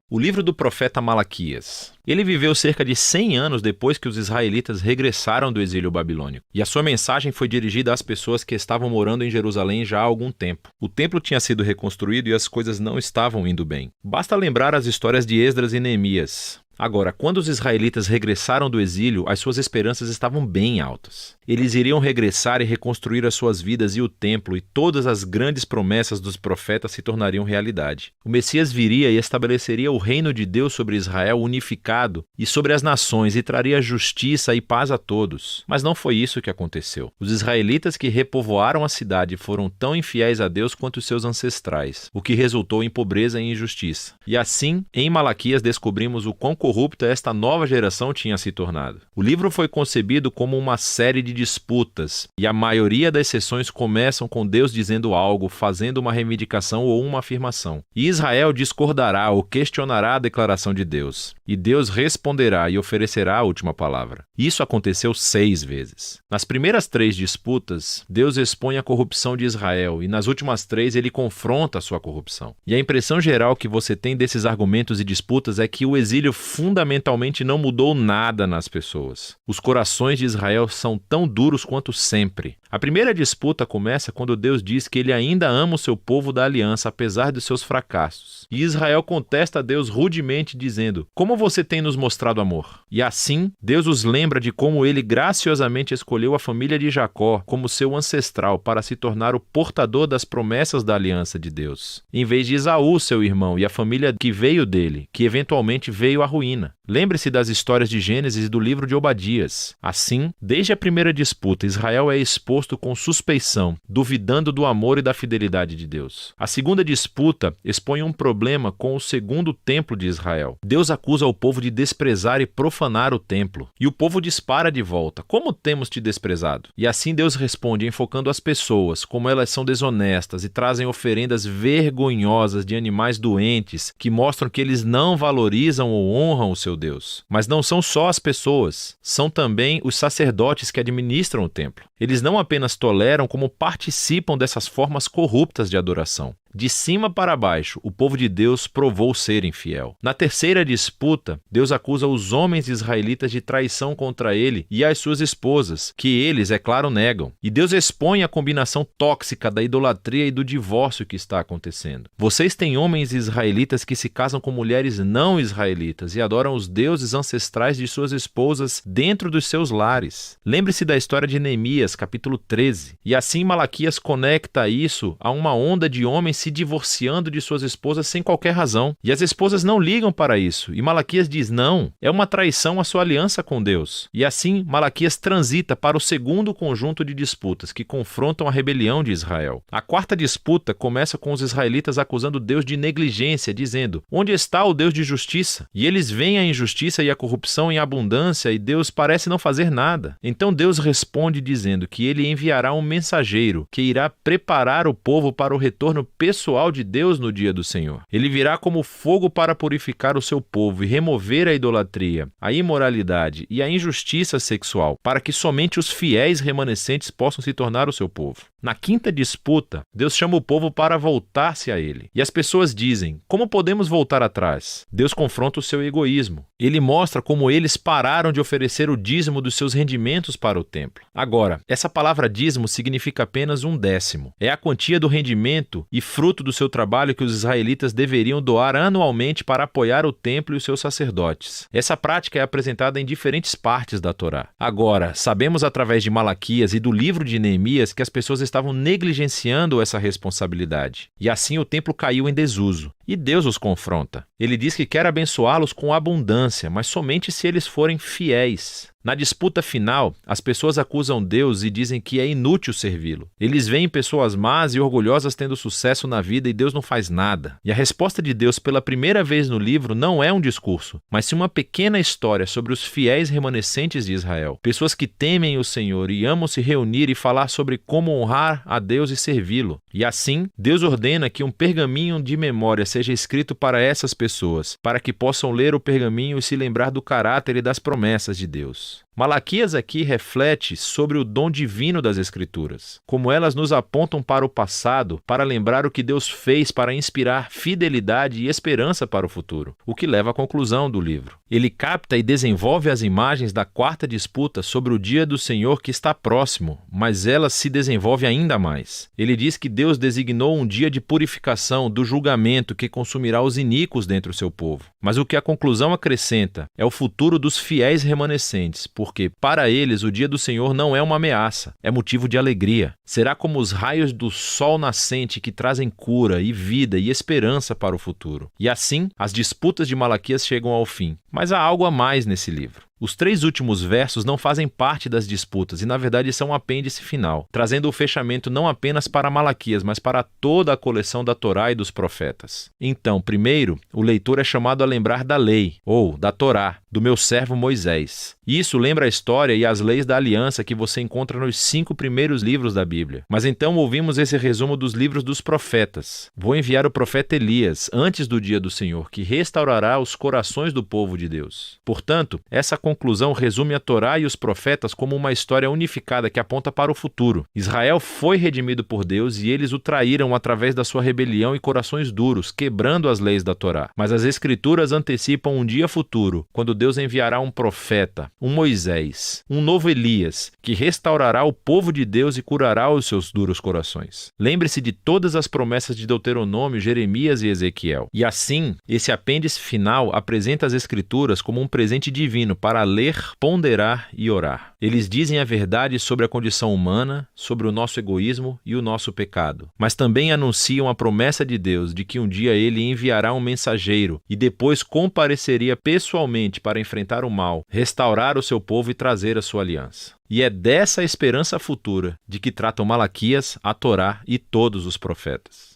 O livro do profeta Malaquias. Ele viveu cerca de 100 anos depois que os israelitas regressaram do exílio babilônico, e a sua mensagem foi dirigida às pessoas que estavam morando em Jerusalém já há algum tempo. O templo tinha sido reconstruído e as coisas não estavam indo bem. Basta lembrar as histórias de Esdras e Neemias. Agora, quando os israelitas regressaram do exílio, as suas esperanças estavam bem altas. Eles iriam regressar e reconstruir as suas vidas e o templo, e todas as grandes promessas dos profetas se tornariam realidade. O Messias viria e estabeleceria o reino de Deus sobre Israel unificado e sobre as nações, e traria justiça e paz a todos. Mas não foi isso que aconteceu. Os israelitas que repovoaram a cidade foram tão infiéis a Deus quanto seus ancestrais, o que resultou em pobreza e injustiça. E assim, em Malaquias descobrimos o quão corrupta esta nova geração tinha se tornado. O livro foi concebido como uma série de disputas, e a maioria das sessões começam com Deus dizendo algo, fazendo uma reivindicação ou uma afirmação. E Israel discordará ou questionará a declaração de Deus. E Deus responderá e oferecerá a última palavra. Isso aconteceu 6 vezes. Nas primeiras 3 disputas, Deus expõe a corrupção de Israel, e nas últimas 3 ele confronta a sua corrupção. E a impressão geral que você tem desses argumentos e disputas é que o exílio fundamentalmente não mudou nada nas pessoas. Os corações de Israel são tão duros quanto sempre. A primeira disputa começa quando Deus diz que ele ainda ama o seu povo da aliança, apesar de seus fracassos. E Israel contesta a Deus rudemente, dizendo: "Como você tem nos mostrado amor?" E assim, Deus os lembra de como ele graciosamente escolheu a família de Jacó como seu ancestral para se tornar o portador das promessas da aliança de Deus, em vez de Esaú, seu irmão, e a família que veio dele, que eventualmente veio à ruína. Lembre-se das histórias de Gênesis e do livro de Obadias. Assim, desde a primeira disputa, Israel é exposto com suspeição, duvidando do amor e da fidelidade de Deus. A segunda disputa expõe um problema com o segundo templo de Israel. Deus acusa o povo de desprezar e profanar o templo. E o povo dispara de volta: "Como temos te desprezado?" E assim Deus responde enfocando as pessoas, como elas são desonestas e trazem oferendas vergonhosas de animais doentes que mostram que eles não valorizam ou honram o seu Deus. Mas não são só as pessoas, são também os sacerdotes que administram o templo. Eles não apenas toleram, como participam dessas formas corruptas de adoração. De cima para baixo, o povo de Deus provou ser infiel. Na terceira disputa, Deus acusa os homens israelitas de traição contra ele e as suas esposas, que eles, é claro, negam. E Deus expõe a combinação tóxica da idolatria e do divórcio que está acontecendo. Vocês têm homens israelitas que se casam com mulheres não israelitas e adoram os deuses ancestrais de suas esposas dentro dos seus lares. Lembre-se da história de Neemias, capítulo 13. E assim Malaquias conecta isso a uma onda de homens se divorciando de suas esposas sem qualquer razão. E as esposas não ligam para isso. E Malaquias diz: não, é uma traição à sua aliança com Deus. E assim, Malaquias transita para o segundo conjunto de disputas que confrontam a rebelião de Israel. A quarta disputa começa com os israelitas acusando Deus de negligência, dizendo: onde está o Deus de justiça? E eles veem a injustiça e a corrupção em abundância e Deus parece não fazer nada. Então Deus responde dizendo que ele enviará um mensageiro que irá preparar o povo para o retorno pessoal de Deus no dia do Senhor. Ele virá como fogo para purificar o seu povo e remover a idolatria, a imoralidade e a injustiça sexual, para que somente os fiéis remanescentes possam se tornar o seu povo. Na quinta disputa, Deus chama o povo para voltar-se a ele. E as pessoas dizem: como podemos voltar atrás? Deus confronta o seu egoísmo. Ele mostra como eles pararam de oferecer o dízimo dos seus rendimentos para o templo. Agora, essa palavra dízimo significa apenas 1/10. É a quantia do rendimento e fruto do seu trabalho que os israelitas deveriam doar anualmente para apoiar o templo e os seus sacerdotes. Essa prática é apresentada em diferentes partes da Torá. Agora, sabemos através de Malaquias e do livro de Neemias que as pessoas estavam negligenciando essa responsabilidade. E assim o templo caiu em desuso. E Deus os confronta. Ele diz que quer abençoá-los com abundância, mas somente se eles forem fiéis. Na disputa final, as pessoas acusam Deus e dizem que é inútil servi-lo. Eles veem pessoas más e orgulhosas tendo sucesso na vida e Deus não faz nada. E a resposta de Deus pela primeira vez no livro não é um discurso, mas sim uma pequena história sobre os fiéis remanescentes de Israel. Pessoas que temem o Senhor e amam se reunir e falar sobre como honrar a Deus e servi-lo. E assim, Deus ordena que um pergaminho de memória seja escrito para essas pessoas, para que possam ler o pergaminho e se lembrar do caráter e das promessas de Deus. Malaquias aqui reflete sobre o dom divino das Escrituras, como elas nos apontam para o passado para lembrar o que Deus fez para inspirar fidelidade e esperança para o futuro, o que leva à conclusão do livro. Ele capta e desenvolve as imagens da quarta disputa sobre o dia do Senhor que está próximo, mas ela se desenvolve ainda mais. Ele diz que Deus designou um dia de purificação do julgamento que consumirá os iníquos dentre o seu povo. Mas o que a conclusão acrescenta é o futuro dos fiéis remanescentes, porque para eles o dia do Senhor não é uma ameaça, é motivo de alegria. Será como os raios do sol nascente que trazem cura e vida e esperança para o futuro. E assim, as disputas de Malaquias chegam ao fim. Mas há algo a mais nesse livro. Os 3 últimos versos não fazem parte das disputas e, na verdade, são um apêndice final, trazendo o fechamento não apenas para Malaquias, mas para toda a coleção da Torá e dos profetas. Então, primeiro, o leitor é chamado a lembrar da lei, ou da Torá, do meu servo Moisés. Isso lembra a história e as leis da aliança que você encontra nos 5 primeiros livros da Bíblia. Mas então ouvimos esse resumo dos livros dos profetas. Vou enviar o profeta Elias antes do dia do Senhor, que restaurará os corações do povo de Deus. Portanto, essa conclusão resume a Torá e os profetas como uma história unificada que aponta para o futuro. Israel foi redimido por Deus e eles o traíram através da sua rebelião e corações duros, quebrando as leis da Torá. Mas as Escrituras antecipam um dia futuro, quando Deus enviará um profeta, um Moisés, um novo Elias, que restaurará o povo de Deus e curará os seus duros corações. Lembre-se de todas as promessas de Deuteronômio, Jeremias e Ezequiel. E assim, esse apêndice final apresenta as Escrituras como um presente divino para ler, ponderar e orar. Eles dizem a verdade sobre a condição humana, sobre o nosso egoísmo e o nosso pecado, mas também anunciam a promessa de Deus de que um dia ele enviará um mensageiro e depois compareceria pessoalmente para enfrentar o mal, restaurar o seu povo e trazer a sua aliança. E é dessa esperança futura de que tratam Malaquias, a Torá e todos os profetas.